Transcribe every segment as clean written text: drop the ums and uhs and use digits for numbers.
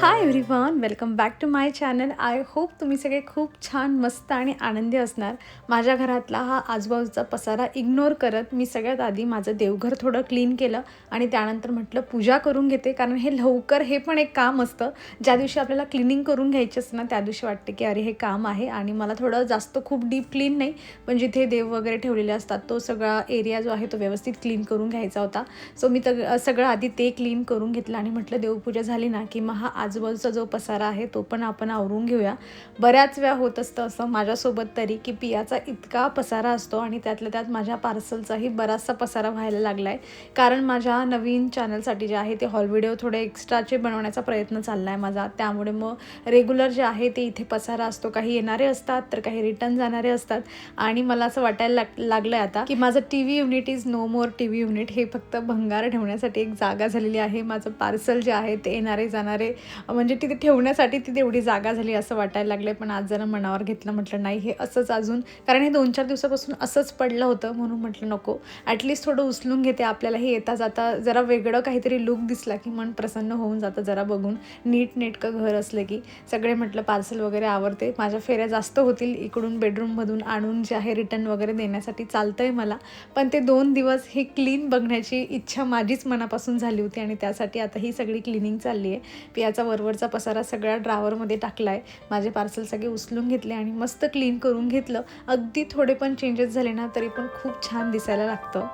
High everyone, welcome back to my channel. I hope तुम्ही सगळे खूप छान मस्त आणि आनंदी असणार. माझ्या घरातला हा आजूबाजूचा पसारा इग्नोर करत मी सगळ्यात आधी माझं देवघर थोडं क्लीन केलं आणि त्यानंतर म्हटलं पूजा करून घेते, कारण हे लवकर हे पण एक काम असतं. ज्या दिवशी आपल्याला क्लिनिंग करून घ्यायची असतं ना, त्या दिवशी वाटते की अरे हे काम आहे आणि मला थोडं जास्त खूप डीप क्लीन नाही, पण जिथे देव वगैरे ठेवलेले असतात तो सगळा एरिया जो आहे तो व्यवस्थित क्लीन करून घ्यायचा होता. सो मी सगळं आधी ते क्लीन करून घेतलं आणि म्हटलं देवपूजा झाली ना की मग हा आजूबाजूचा जो पसारा आहे तो पण आपण आवरून घेऊया. बऱ्याच वेळा होत असतं असं माझ्यासोबत तरी, की पियाचा इतका पसारा असतो आणि त्यातल्या त्यात माझ्या पार्सलचाही बराचसा पसारा व्हायला लागला आहे. कारण माझ्या नवीन चॅनलसाठी जे आहे ते हॉल व्हिडिओ थोडे एक्स्ट्राचे बनवण्याचा प्रयत्न चालला आहे माझा. त्यामुळे मग रेग्युलर जे आहे ते इथे पसारा असतो. काही येणारे असतात तर काही रिटर्न जाणारे असतात आणि मला असं वाटायला लागलं आहे आता की माझं TV unit is no more TV unit. हे फक्त भंगार ठेवण्यासाठी एक जागा झालेली आहे. माझं पार्सल जे आहे ते येणारे जाणारे म्हणजे तिथे ठेवण्यासाठी ती तेवढी जागा झाली असं वाटायला लागलं. पण आज जरा मनावर घेतलं, म्हटलं नाही हे असंच अजून, कारण हे 2-4 दिवसापासून असंच पडलं होतं म्हणून म्हटलं नको, ॲटलिस्ट थोडं उचलून घेते. आपल्यालाही येता जाता जरा वेगळं काहीतरी लुक दिसला की मन प्रसन्न होऊन जातं जरा बघून. नीटनेटकं घर असलं की सगळे म्हटलं पार्सल वगैरे आवडते. माझ्या फेऱ्या जास्त होतील इकडून बेडरूममधून आणून जे आहे रिटर्न वगैरे देण्यासाठी चालतं आहे मला. पण ते 2 दिवस हे क्लीन बघण्याची इच्छा माझीच मनापासून झाली होती आणि त्यासाठी आता ही सगळी क्लिनिंग चालली आहे. पियाचा वरवरचा पसारा सगळ्या ड्रावरमध्ये टाकला आहे. माझे पार्सल सगळे उचलून घेतले आणि मस्त क्लीन करून घेतलं. अगदी थोडे पण चेंजेस झाले ना तरी पण खूप छान दिसायला लागतं.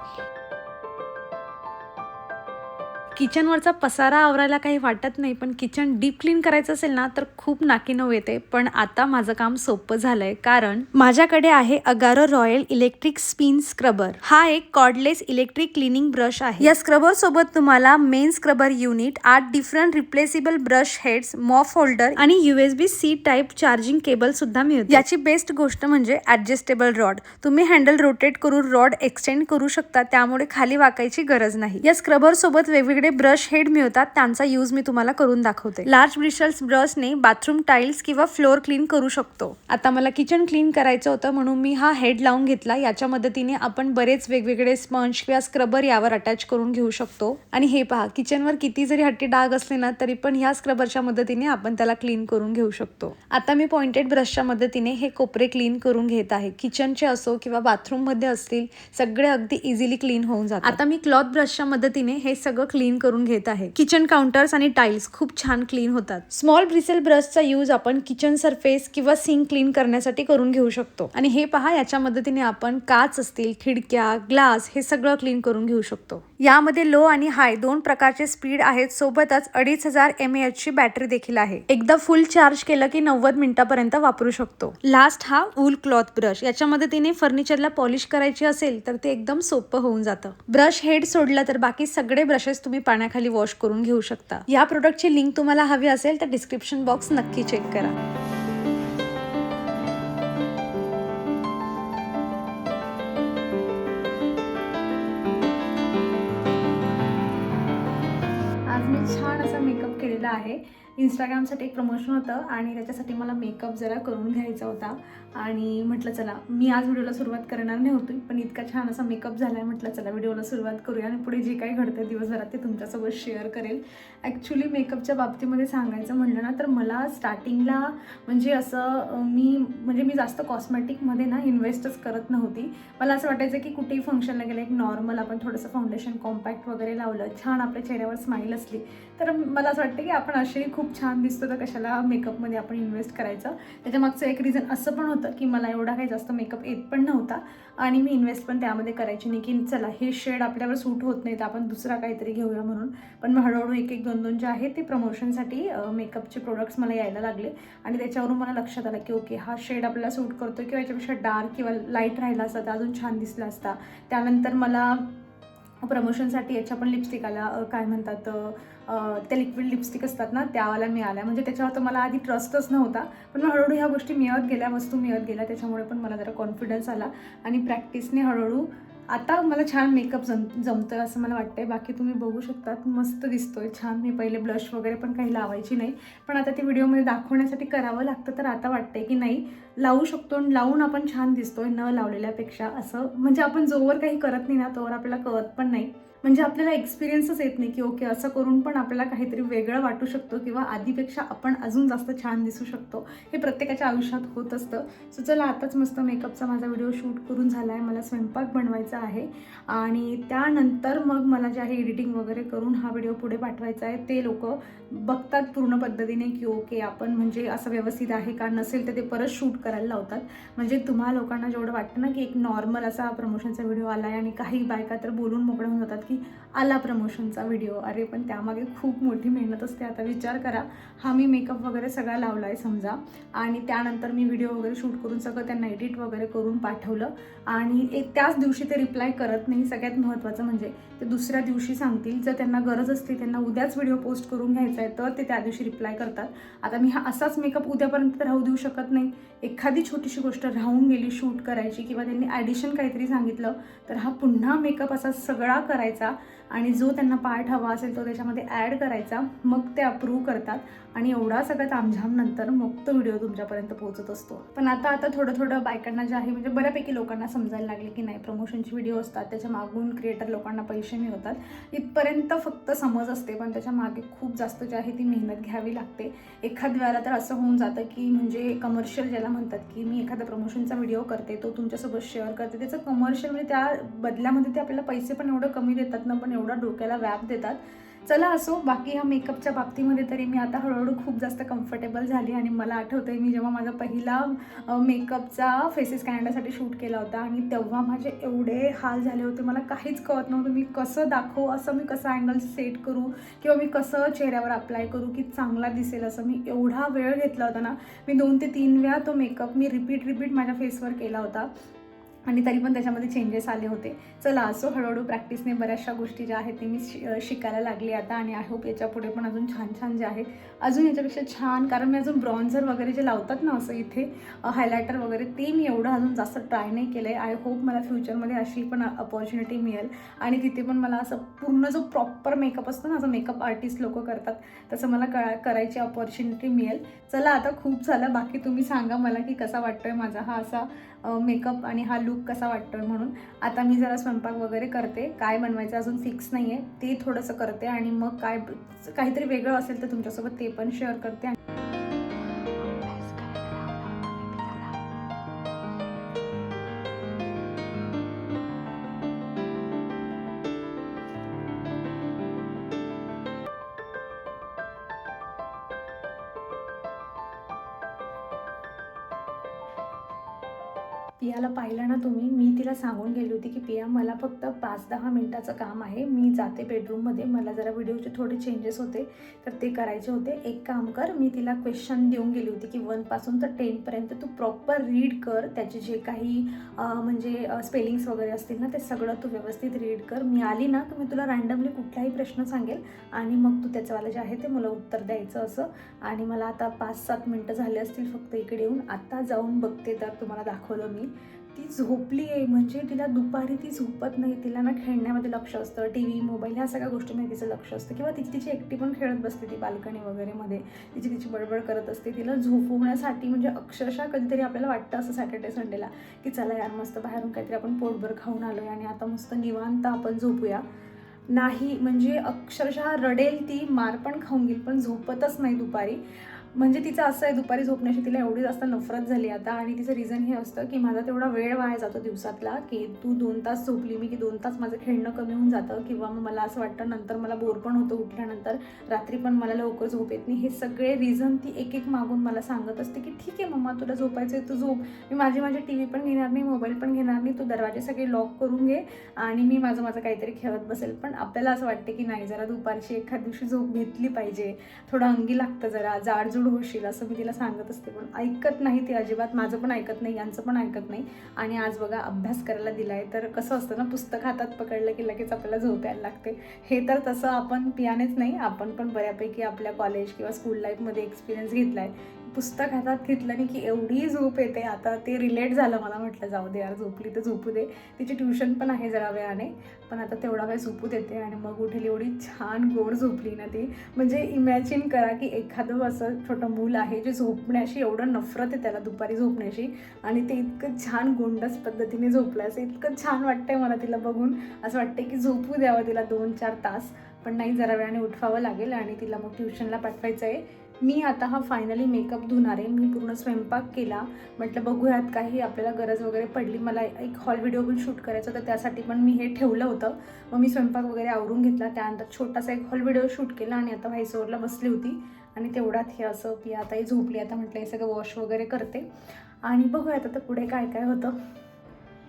किचनवरचा पसारा आवरायला काही वाटत नाही, पण किचन डीप क्लीन करायचं असेल ना तर खूप नाकीनऊ येते. पण आता माझं काम सोपं झालंय, कारण माझ्याकडे आहे Agaro royal electric spin scrubber. हा एक कॉर्डलेस इलेक्ट्रिक क्लिनिंग ब्रश आहे. या स्क्रबर सोबत तुम्हाला main scrubber unit, 8 different replaceable brush heads, mop holder आणि USB-C टाईप चार्जिंग केबल सुद्धा मिळते. याची बेस्ट गोष्ट म्हणजे ऍडजस्टेबल रॉड. तुम्ही हँडल रोटेट करून रॉड एक्सटेंड करू शकता, त्यामुळे खाली वाकायची गरज नाही. या स्क्रबर सोबत वेगवेगळे ब्रश हेड मिळतात, त्यांचा यूज मी तुम्हाला करून दाखवते. लार्ज ब्रिशल्स ब्रशने बाथरूम टाइल्स किंवा फ्लोअर क्लीन करू शकतो. आता मला किचन क्लीन करायचं होतं म्हणून मी हा हेड लावून घेतला. याच्या मदतीने आपण बरेच वेगवेगळे स्पंज किंवा स्क्रबर यावर अटॅच करून घेऊ शकतो. आणि हे पहा, किचनवर किती जरी हट्टी डाग असले ना तरी पण ह्या स्क्रबरच्या मदतीने आपण त्याला क्लीन करून घेऊ शकतो. आता मी पॉइंटेड ब्रशच्या मदतीने हे कोपरे क्लीन करून घेत आहे. किचनचे असो किंवा बाथरूम मध्ये असतील, सगळे अगदी इझिली क्लीन होऊन जातात. आता मी क्लॉथ ब्रशच्या मदतीने हे सगळं क्लीन करून घेत आहे. किचन काउंटर्स आणि टाइल्स खूप छान क्लीन होतात. स्मॉल ब्रिसेल ब्रशचा यूज आपण किचन सरफेस किंवा सिंक क्लीन करण्यासाठी करून घेऊ शकतो. आणि हे पहा, याच्या मदतीने आपण काच असतील, खिडक्या, ग्लास हे सगळं क्लीन करून घेऊ शकतो. यामध्ये लो आणि हाय 2 प्रकारचे स्पीड आहेत. सोबतच 2500 mAh ची बॅटरी देखील आहे. एकदा फुल चार्ज केलं की 90 मिनिटापर्यंत वापरू शकतो. लास्ट हा वूल क्लॉथ ब्रश. याच्या मदतीने फर्निचरला पॉलिश करायची असेल तर ते एकदम सोपं होऊन जातं. ब्रश हेड सोडला तर बाकी सगळे ब्रशेस तुम्ही पाण्याखाली वॉश करून घेऊ शकता. या प्रोडक्टची लिंक तुम्हाला हवी असेल तर डिस्क्रिप्शन बॉक्स नक्की चेक करा. आज मी छान असा मेकअप केलेला आहे. इंस्टाग्रामसाठी एक प्रमोशन होतं आणि त्याच्यासाठी मला मेकअप जरा करून घ्यायचा होता आणि म्हटलं चला मी आज व्हिडिओला सुरुवात करणार नव्हती, पण इतका छान असा मेकअप झाला आहे, म्हटलं चला व्हिडिओला सुरुवात करूया आणि पुढे जे काही घडतं दिवसभरात ते तुमच्यासोबत शेअर करेल. ॲक्च्युली मेकअपच्या बाबतीमध्ये सांगायचं म्हटलं ना तर मला स्टार्टिंगला म्हणजे असं मी जास्त कॉस्मेटिकमध्ये ना इन्व्हेस्टच करत नव्हती. मला असं वाटायचं की कुठेही फंक्शनला गेलं एक नॉर्मल आपण थोडंसं फाउंडेशन कॉम्पॅक्ट वगैरे लावलं, छान आपल्या चेहऱ्यावर स्माईल असली तर मला असं वाटतं की आपण असेही खूप छान दिसतो, तर कशाला मेकअपमध्ये आपण इन्व्हेस्ट करायचं. त्याच्यामागचं एक रिझन असं पण होतं की मला एवढा काही जास्त मेकअप येत पण नव्हता आणि मी इन्व्हेस्ट पण त्यामध्ये करायची नाही की चला हे शेड आपल्यावर सूट होत नाही तर आपण दुसरा काहीतरी घेऊया म्हणून. पण मग हळूहळू एक 2 जे आहे ते प्रमोशनसाठी मेकअपचे प्रोडक्ट्स मला यायला लागले आणि त्याच्यावरून मला लक्षात आलं की ओके हा शेड आपल्याला सूट करतो किंवा याच्यापेक्षा डार्क किंवा लाईट राहिला असता तर अजून छान दिसला असता. त्यानंतर मला प्रमोशनसाठी याच्या पण लिपस्टिक आल्या, काय म्हणतात त्या लिक्विड लिपस्टिक असतात ना त्यावाला मिळाल्या. म्हणजे त्याच्यावर तर मला आधी ट्रस्टच नव्हता, पण मग हळूहळू ह्या गोष्टी मिळत गेल्या, वस्तू मिळत गेल्या, त्याच्यामुळे पण मला जरा कॉन्फिडन्स आला आणि प्रॅक्टिसने हळूहळू आता मला छान मेकअप जमतोय असं मला वाटतंय. बाकी तुम्ही बघू शकतात मस्त दिसतोय छान. मी पहिले ब्लश वगैरे पण काही लावायची नाही, पण आता ती व्हिडिओमध्ये दाखवण्यासाठी करावं लागतं तर आता वाटतंय की नाही लावू शकतो आणि लावून आपण छान दिसतोय न लावलेल्यापेक्षा, असं म्हणजे आपण जोवर काही करत नाही ना तोवर आपल्याला कळत पण नाही. म्हणजे आपल्याला एक्सपिरियन्सच येत नाही की ओके असं करून पण आपल्याला काहीतरी वेगळं वाटू शकतो किंवा आधीपेक्षा आपण अजून जास्त छान दिसू शकतो. हे प्रत्येकाच्या आयुष्यात होत असतं. सो चला, आताच मस्त मेकअपचा माझा व्हिडिओ शूट करून झाला आहे. मला स्वयंपाक बनवायचा आहे आणि त्यानंतर मग मला जे आहे एडिटिंग वगैरे करून हा व्हिडिओ पुढे पाठवायचा आहे. ते लोक बघतात पूर्ण पद्धतीने की ओके आपण म्हणजे असं व्यवस्थित आहे का, नसेल तर ते परत शूट करायला लावतात. म्हणजे तुम्हा लोकांना जेवढं वाटतं ना की एक नॉर्मल असा प्रमोशनचा व्हिडिओ आला आहे आणि काही बायका तर बोलून मोकळं होऊन जातात की आला प्रमोशनचा व्हिडिओ. अरे पण त्यामागे खूप मोठी मेहनत असते. आता विचार करा, हा मी मेकअप वगैरे सगळा लावला आहे समजा आणि त्यानंतर मी व्हिडिओ वगैरे शूट करून सगळं त्यांना एडिट वगैरे करून पाठवलं आणि त्याच दिवशी ते रिप्लाय करत नाही. सगळ्यात महत्त्वाचं म्हणजे ते दुसऱ्या दिवशी सांगतील. जर त्यांना गरज असते, त्यांना उद्याच व्हिडिओ पोस्ट करून घ्यायचा आहे, तर ते त्या दिवशी रिप्लाय करतात. आता मी हा असाच मेकअप उद्यापर्यंत राहू देऊ शकत नाही. एखादी छोटीशी गोष्ट राहून गेली शूट करायची किंवा त्यांनी ॲडिशन काहीतरी सांगितलं तर हा पुन्हा मेकअप असा सगळा करायचा आणि जो त्यांना पार्ट हवा असेल तो त्याच्यामध्ये ॲड करायचा. मग ते अप्रूव्ह करतात आणि एवढा सगळं तामझाम नंतर मग तो व्हिडिओ तुमच्यापर्यंत पोहोचत असतो. पण आता थोडं बायकांना जे आहे म्हणजे बऱ्यापैकी लोकांना समजायला लागले की नाही, प्रमोशनचे व्हिडिओ असतात, त्याच्या मागून क्रिएटर लोकांना पैसे मिळतात. इथपर्यंत फक्त समज असते, पण त्याच्या मागे खूप जास्त जे आहे ती मेहनत घ्यावी लागते. एखाद वेळेला तर असं होऊन जातं की म्हणजे कमर्शियल ज्याला म्हणतात की मी एखादा प्रमोशनचा व्हिडिओ करते, तो तुमच्यासोबत शेअर करते, त्याचं कमर्शियल म्हणजे त्या बदल्यामध्ये ते आपल्याला पैसे पण एवढं कमी देतात ना, पण एवढा डोक्याला व्याप देतात. चला असो, बाकी ह्या मेकअपच्या बाबतीमध्ये तरी मी आता हळूहळू खूप जास्त कम्फर्टेबल झाली आणि मला आठवतं आहे मी जेव्हा माझा पहिला मेकअपचा फेसेस कॅनडासाठी शूट केला होता आणि तेव्हा माझे एवढे हाल झाले होते. मला काहीच कळत नव्हतं मी कसं दाखवू, असं मी कसं अँगल सेट करू किंवा मी कसं चेहऱ्यावर अप्लाय करू की चांगला दिसेल. असं मी एवढा वेळ घेतला होता ना. मी 2 ते 3 वेळा तो मेकअप मी रिपीट माझ्या फेसवर केला होता आणि तरी पण त्याच्यामध्ये चेंजेस आले होते. चला असो, हळूहळू प्रॅक्टिसने बऱ्याचशा गोष्टी ज्या आहेत ते मी शिकायला लागली आता आणि आय होप याच्या पुढे पण अजून छान जे आहे अजून याच्यापेक्षा छान, कारण मी अजून ब्रॉन्झर वगैरे जे लावतात ना असं इथे हायलायटर वगैरे, ते मी एवढं अजून जास्त ट्राय नाही केलं आहे. आय होप मला फ्युचरमध्ये अशी पण अपॉर्च्युनिटी मिळेल आणि तिथे पण मला असं पूर्ण जो प्रॉपर मेकअप असतो ना, असं मेकअप आर्टिस्ट लोक करतात तसं मला करायची अपॉर्च्युनिटी मिळेल. चला आता खूप झालं, बाकी तुम्ही सांगा मला की कसा वाटतोय माझा हा असा मेकअप आणि हा लुक कसा वाटतोय म्हणून. आता मी जरा स्वयंपाक वगैरे करते, काय बनवायचं अजून फिक्स नाही आहे, ते थोडंसं करते आणि मग काहीतरी वेगळं असेल तर तुमच्यासोबत ते पण शेअर करते. पियाला पाहिलं ना तुम्ही, मी तिला सांगून गेली होती की पिया मला फक्त 5-10 मिनिटाचं काम आहे, मी जाते बेडरूममध्ये, मला जरा व्हिडिओचे थोडे चेंजेस होते तर ते करायचे होते. एक काम कर, मी तिला क्वेश्चन देऊन गेली होती की 1 पासून तर 10 पर्यंत तू प्रॉपर रीड कर, त्याचे जे काही म्हणजे स्पेलिंग्स वगैरे असतील ना ते सगळं तू व्यवस्थित रीड कर. मी आली ना तर मी तुला रँडमली कुठलाही प्रश्न सांगेल आणि मग तू त्याच्यावालं जे आहे ते मला उत्तर द्यायचं असं. आणि मला आता 5-7 मिनटं झाले असतील फक्त इकडे येऊन. आता जाऊन बघते तर तुम्हाला दाखवलं मी, ती झोपली आहे. म्हणजे तिला दुपारी ती झोपत नाही, तिला ना खेळण्यामध्ये लक्ष असतं, टी व्ही मोबाईल ह्या सगळ्या गोष्टीमध्ये तिचं लक्ष असतं किंवा तिची एकटी पण खेळत बसते ती बाल्कनी वगैरेमध्ये, तिची बडबड करत असते. तिला झोपवण्यासाठी म्हणजे अक्षरशः कधीतरी आपल्याला वाटतं असं सॅटर्डे संडेला की चला यार मस्त बाहेरून काहीतरी आपण पोटभर खाऊन आलो आहे आणि आता मस्त निवांत आपण झोपूया. नाही म्हणजे अक्षरशः रडेल ती, मार पण खाऊन घेईल, पण झोपतच नाही दुपारी. म्हणजे तिचं असं आहे, दुपारी झोपण्याची तिला एवढी जास्त नफरत झाली आता आणि तिचं रिझन हे असतं की माझा तेवढा वेळ वाया जातो दिवसातला की तू 2 तास झोपली मी की 2 तास माझं खेळणं कमी होऊन जातं किंवा मग मला असं वाटतं नंतर मला बोर पण होतं उठल्यानंतर, रात्री पण मला लवकर झोप येत नाही. हे सगळे रिझन ती एक मागून मला सांगत असते की ठीक आहे मम्मा तुला झोपायचं आहे तू झोप, मी माझी टी व्ही पण घेणार नाही, मोबाईल पण घेणार नाही, तू दरवाजे सगळे लॉक करून घे आणि मी माझं काहीतरी खेळत बसेल. पण आपल्याला असं वाटते की नाही, जरा दुपारची एखाद दिवशी झोप घेतली पाहिजे, थोडं अंगी लागतं, जरा जाडजूड होशील असं मी तिला सांगत असते. पण ऐकत नाही ती अजिबात, माझं पण ऐकत नाही, यांचं पण ऐकत नाही. आणि आज बघा अभ्यास करायला दिलाय तर कसं असतं ना, पुस्तक हातात पकडलं की लगेच आपल्याला झोप यायला लागते. हे तर तसं आपण पियानेच नाही, आपण पण बऱ्यापैकी आपल्या कॉलेज किंवा स्कूल लाईफमध्ये एक्सपिरियन्स घेतलाय पुस्तक हातात घेतलं नाही की एवढी झोप येते. आता ते रिलेट झालं मला. म्हटलं जाऊ दे यार, झोपली तर झोपू दे. तिची ट्युशन पण आहे जरा वेळाने, पण आता तेवढा वेळ झोपू देते आणि मग उठेल. एवढी छान गोड झोपली ना ती. म्हणजे इमॅजिन करा की एखादं असं छोटं मूल आहे जे झोपण्याशी एवढं नफरत आहे त्याला दुपारी झोपण्याशी, आणि ते इतकं छान गोंडस पद्धतीने झोपलं. असं इतकं छान वाटतंय मला तिला बघून. असं वाटतंय की झोपू द्यावं तिला 2-4 तास, पण नाही, जरा वेळाने उठवावं लागेल आणि तिला मग ट्युशनला पाठवायचं आहे. मी आता हा फायनली मेकअप धुणार आहे. मी पूर्ण स्वयंपाक केला. म्हटलं बघूयात काही आपल्याला गरज वगैरे पडली. मला एक हॉल व्हिडिओ पण शूट करायचा होता, त्यासाठी पण मी हे ठेवलं होतं. मग मी स्वयंपाक वगैरे आवरून घेतला. त्यानंतर छोटासा एक हॉल व्हिडिओ शूट केला आणि आता व्हॉइस ओव्हरला बसली होती. आणि तेवढ्यात हे असं की आता ही झोपली. आता म्हटलं हे सगळं वॉश वगैरे करते आणि बघूयात आता पुढे काय काय होतं.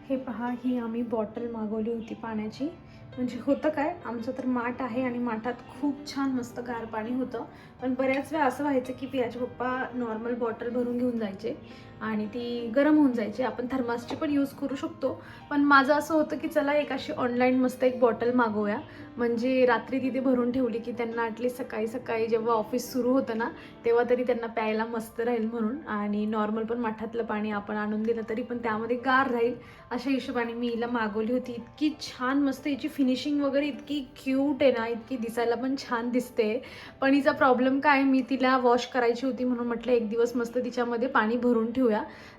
हे पहा, ही आम्ही बॉटल मागवली होती पाण्याची. म्हणजे होतं काय, आमचं तर माठ आहे आणि माठात खूप छान मस्त गार पाणी होतं. पण बऱ्याच वेळा असं व्हायचं की पियाचे पप्पा नॉर्मल बॉटल भरून घेऊन जायचे आणि ती गरम होऊन जायची. आपण थर्मासची पण यूज करू शकतो, पण माझं असं होतं की चला एक अशी ऑनलाईन मस्त एक बॉटल मागवूया. म्हणजे रात्री तिथे भरून ठेवली की त्यांना ॲटलीस्ट सकाळी सकाळी जेव्हा ऑफिस सुरू होतं ना, तेव्हा तरी त्यांना प्यायला मस्त राहील म्हणून. आणि नॉर्मल पण माठातलं पाणी आपण आणून दिलं तरी पण त्यामध्ये गार राहील, अशा हिशोबाने मी हिला मागवली होती. इतकी छान मस्त हिची फिनिशिंग वगैरे इतकी क्यूट आहे ना, इतकी दिसायला पण छान दिसते. पण हिचा प्रॉब्लेम काय, मी तिला वॉश करायची होती म्हणून म्हटलं एक दिवस मस्त तिच्यामध्ये पाणी भरून ठेवूया.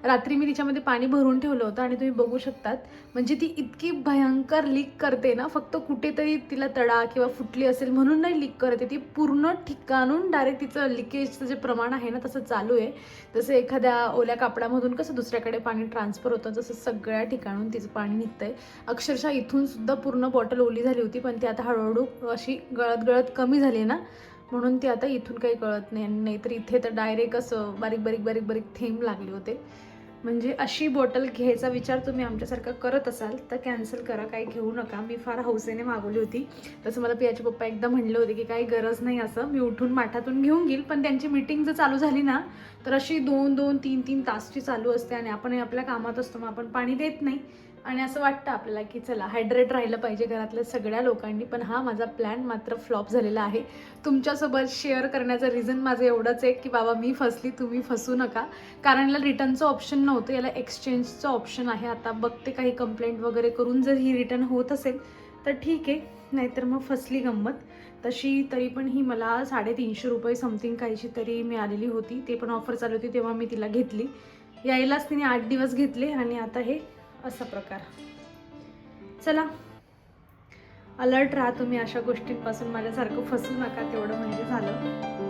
रात्री मी तिच्यामध्ये पाणी भरून ठेवलं होतं आणि तुम्ही बघू शकतात म्हणजे ती इतकी भयंकर लीक करते ना. फक्त कुठेतरी तिला तडा किंवा फुटली असेल म्हणून नाही लीक करते, ती पूर्ण ठिकाणून डायरेक्ट तिचं लिकेजचं जे प्रमाण आहे ना तसं चालू आहे. जसं एखाद्या ओल्या कापडामधून कसं दुसऱ्याकडे पाणी ट्रान्सफर होतं, जसं सगळ्या ठिकाणून तिचं पाणी निघतंय. अक्षरशः इथून सुद्धा पूर्ण बॉटल ओली झाली होती, पण ती आता हळूहळू अशी गळत गळत कमी झाली ना, म्हणून ती आता इथून काही कळत नाही. नाहीतर इथे तर डायरेक्ट असं बारीक बारीक बारीक बारीक थेंब लागले होते. म्हणजे अशी बॉटल घ्यायचा विचार तुम्ही आमच्यासारखं करत असाल तर कॅन्सल करा, काही घेऊ नका. मी फार हौसेने मागवली होती. तसं मला पियाचे पप्पा एकदा म्हणले होते की काही गरज नाही, असं मी उठून माठातून घेऊन घेईल. पण त्यांची मीटिंग जर चालू झाली ना तर अशी 2-2, 3-3 तासची चालू असते आणि आपण आपल्या कामात असतो, मग आपण पाणी देत नाही. आणि असं वाटतं आपल्याला की चला हायड्रेट राहिलं पाहिजे घरातल्या सगळ्या लोकांनी. पण हा माझा प्लॅन मात्र फ्लॉप झालेला आहे. तुमच्यासोबत शेअर करण्याचं रिझन माझं एवढंच आहे की बाबा मी फसली, तुम्ही फसू नका. कारण याला रिटर्नचं ऑप्शन नव्हतं, याला एक्सचेंजचं ऑप्शन आहे. आता बघते काही कंप्लेंट वगैरे करून जर ही रिटर्न होत असेल तर ठीक आहे, नाहीतर मग फसली गंमत. तशी तरी पण ही मला 350 रुपये समथिंग काहीची तरी मिळालेली होती. ते पण ऑफर चालू होती तेव्हा मी तिला घेतली. यायलाच तिने 8 दिवस घेतले आणि आता हे असा प्रकार. चला, अलर्ट राहा तुम्ही, अशा गोष्टींपासून माझ्यासारखं फसू नका, तेवढं म्हणजे झालं.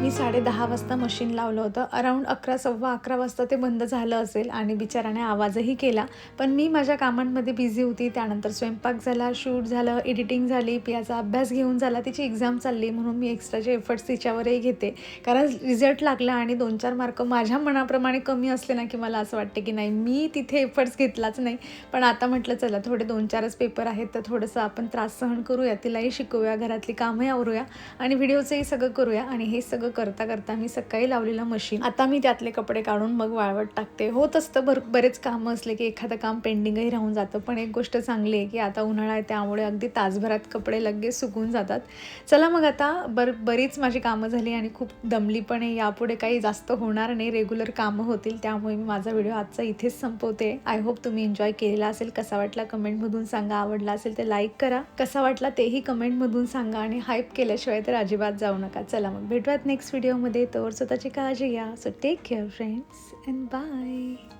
मी 10:30 वाजता मशीन लावलं होतं. अराउंड 11, 11:15 वाजता ते बंद झालं असेल आणि बिचाराने आवाजही केला. पण मी माझ्या कामांमध्ये बिझी होती. त्यानंतर स्वयंपाक झाला, शूट झालं, एडिटिंग झाली, पियाचा अभ्यास घेऊन झाला, तिची एक्झाम चालली, म्हणून मी एक्स्ट्राचे एफर्ट्स तिच्यावरही घेते. कारण रिझल्ट लागला आणि 2-4 मार्क माझ्या मनाप्रमाणे कमी असले ना की मला असं वाटते की नाही, मी तिथे एफर्ट्स घेतलाच नाही. पण आता म्हटलं चला थोडे 2-4च पेपर आहेत तर थोडंसं आपण त्रास सहन करूया, तिलाही शिकवूया, घरातली कामही आवरूया आणि व्हिडिओचंही सगळं करूया. आणि हे सगळं करता करता मी सकाळी लावलेलं मशीन आता मी त्यातले कपडे काढून मग वाळवत टाकते. होत असतं बरेच कामं असले की एखादं काम पेंडिंगही राहून जातं. पण एक गोष्ट चांगली आहे की आता उन्हाळा आहे त्यामुळे अगदी तासभरात कपडे लगेच सुकून जातात. चला मग आता बरीच माझी कामं झाली आणि खूप दमली पण आहे. यापुढे काही जास्त होणार नाही, रेग्युलर कामं होतील. त्यामुळे मी माझा व्हिडिओ आजचा इथेच संपवते. आय होप तुम्ही एन्जॉय केलेला असेल. कसा वाटला कमेंटमधून सांगा. आवडला असेल तर लाईक करा. कसा वाटला तेही कमेंटमधून सांगा आणि हाईप केल्याशिवाय तर अजिबात जाऊ नका. चला मग भेटूयात नेक्स्ट व्हिडिओमध्ये. तर स्वतःची काळजी घ्या. So take care friends and bye.